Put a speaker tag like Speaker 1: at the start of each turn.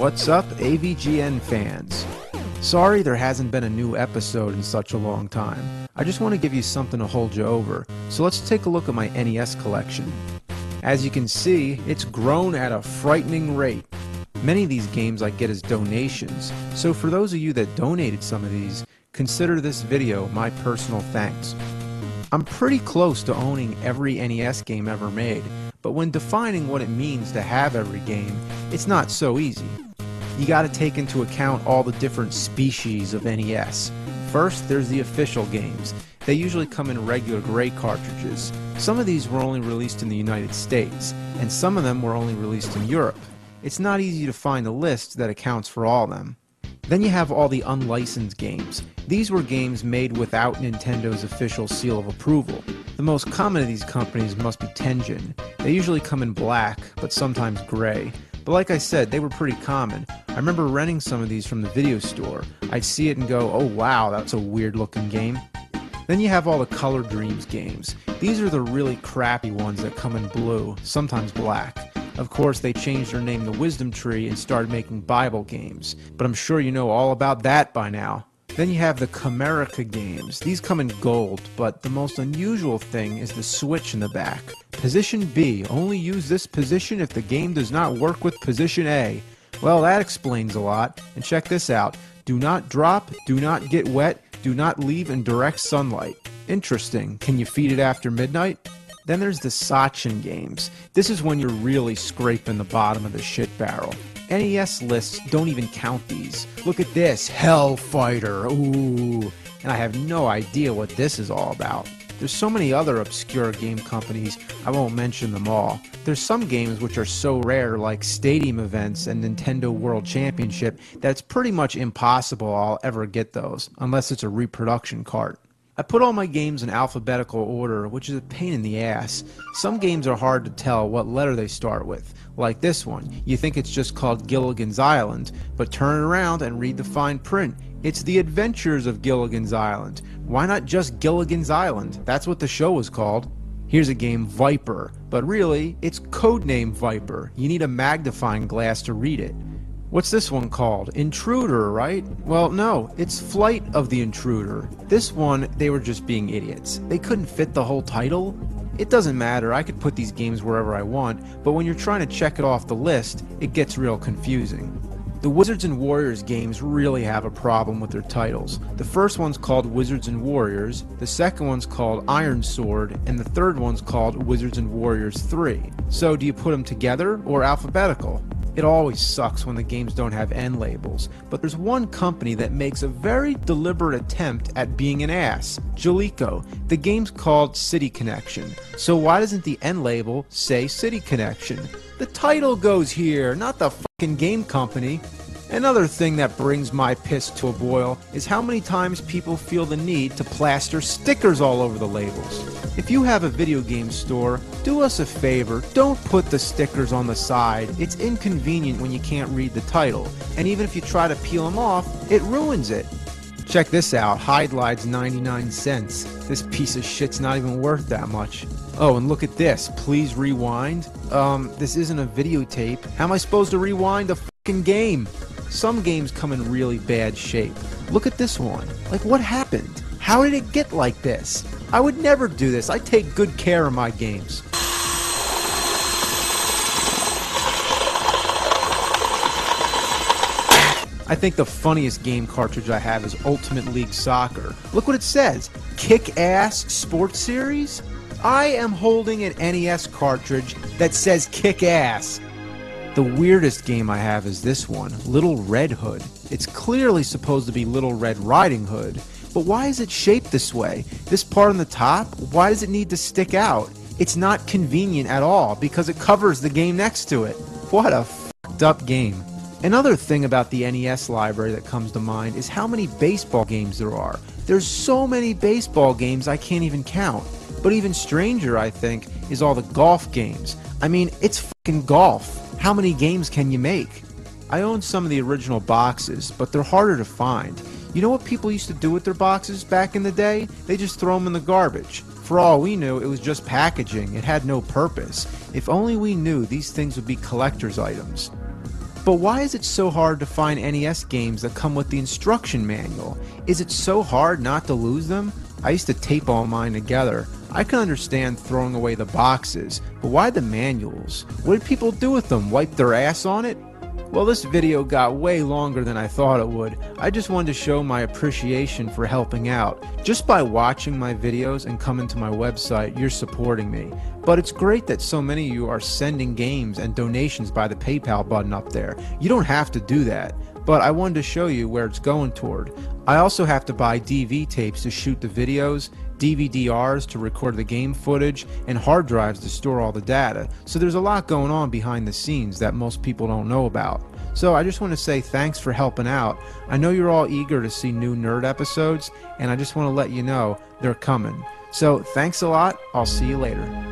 Speaker 1: What's up, AVGN fans? Sorry there hasn't been a new episode in such a long time. I just want to give you something to hold you over, so let's take a look at my NES collection. As you can see, it's grown at a frightening rate. Many of these games I get as donations, so for those of you that donated some of these, consider this video my personal thanks. I'm pretty close to owning every NES game ever made, but when defining what it means to have every game, it's not so easy. You gotta take into account all the different species of NES. First, there's the official games. They usually come in regular gray cartridges. Some of these were only released in the United States, and some of them were only released in Europe. It's not easy to find a list that accounts for all of them. Then you have all the unlicensed games. These were games made without Nintendo's official seal of approval. The most common of these companies must be Tengen. They usually come in black, but sometimes gray. But like I said, they were pretty common. I remember renting some of these from the video store. I'd see it and go, oh wow, that's a weird looking game. Then you have all the Color Dreams games. These are the really crappy ones that come in blue, sometimes black. Of course, they changed their name to Wisdom Tree and started making Bible games, but I'm sure you know all about that by now. Then you have the Chimerica games. These come in gold, but the most unusual thing is the switch in the back. Position B, only use this position if the game does not work with position A. Well, that explains a lot, and check this out. Do not drop, do not get wet, do not leave in direct sunlight. Interesting. Can you feed it after midnight? Then there's the Sachin games. This is when you're really scraping the bottom of the shit barrel. NES lists don't even count these. Look at this, Hellfighter, ooh. And I have no idea what this is all about. There's so many other obscure game companies, I won't mention them all. There's some games which are so rare, like Stadium Events and Nintendo World Championship, that it's pretty much impossible I'll ever get those, unless it's a reproduction cart. I put all my games in alphabetical order, which is a pain in the ass. Some games are hard to tell what letter they start with, like this one. You think it's just called Gilligan's Island, but turn it around and read the fine print. It's The Adventures of Gilligan's Island. Why not just Gilligan's Island? That's what the show was called. Here's a game, Viper, but really, it's codename Viper. You need a magnifying glass to read it. What's this one called? Intruder, right? Well, no, it's Flight of the Intruder. This one, they were just being idiots. They couldn't fit the whole title. It doesn't matter, I could put these games wherever I want, but when you're trying to check it off the list, it gets real confusing. The Wizards and Warriors games really have a problem with their titles. The first one's called Wizards and Warriors, the second one's called Iron Sword, and the third one's called Wizards and Warriors 3. So do you put them together or alphabetical? It always sucks when the games don't have end labels, but there's one company that makes a very deliberate attempt at being an ass, Jaleco. The game's called City Connection, so why doesn't the end label say City Connection? The title goes here, not the fucking game company. Another thing that brings my piss to a boil is how many times people feel the need to plaster stickers all over the labels. If you have a video game store, do us a favor, don't put the stickers on the side. It's inconvenient when you can't read the title, and even if you try to peel them off, it ruins it. Check this out, Hide Lide's 99 cents. This piece of shit's not even worth that much. Oh, and look at this, please rewind. This isn't a videotape. How am I supposed to rewind a fucking game? Some games come in really bad shape. Look at this one. Like, what happened? How did it get like this? I would never do this. I take good care of my games. I think the funniest game cartridge I have is Ultimate League Soccer. Look what it says. Kick-Ass Sports Series? I am holding an NES cartridge that says Kick-Ass. The weirdest game I have is this one, Little Red Hood. It's clearly supposed to be Little Red Riding Hood, but why is it shaped this way? This part on the top, why does it need to stick out? It's not convenient at all because it covers the game next to it. What a fucked up game. Another thing about the NES library that comes to mind is how many baseball games there are. There's so many baseball games I can't even count. But even stranger, I think, is all the golf games. I mean, it's fucking golf. How many games can you make? I own some of the original boxes, but they're harder to find. You know what people used to do with their boxes back in the day? They just throw them in the garbage. For all we knew, it was just packaging. It had no purpose. If only we knew these things would be collector's items. But why is it so hard to find NES games that come with the instruction manual? Is it so hard not to lose them? I used to tape all mine together. I can understand throwing away the boxes, but why the manuals? What did people do with them? Wipe their ass on it? Well, this video got way longer than I thought it would. I just wanted to show my appreciation for helping out. Just by watching my videos and coming to my website, you're supporting me. But it's great that so many of you are sending games and donations by the PayPal button up there. You don't have to do that, but I wanted to show you where it's going toward. I also have to buy DV tapes to shoot the videos, DVD-Rs to record the game footage, and hard drives to store all the data. So there's a lot going on behind the scenes that most people don't know about. So I just want to say thanks for helping out. I know you're all eager to see new nerd episodes, and I just want to let you know they're coming. So thanks a lot. I'll see you later.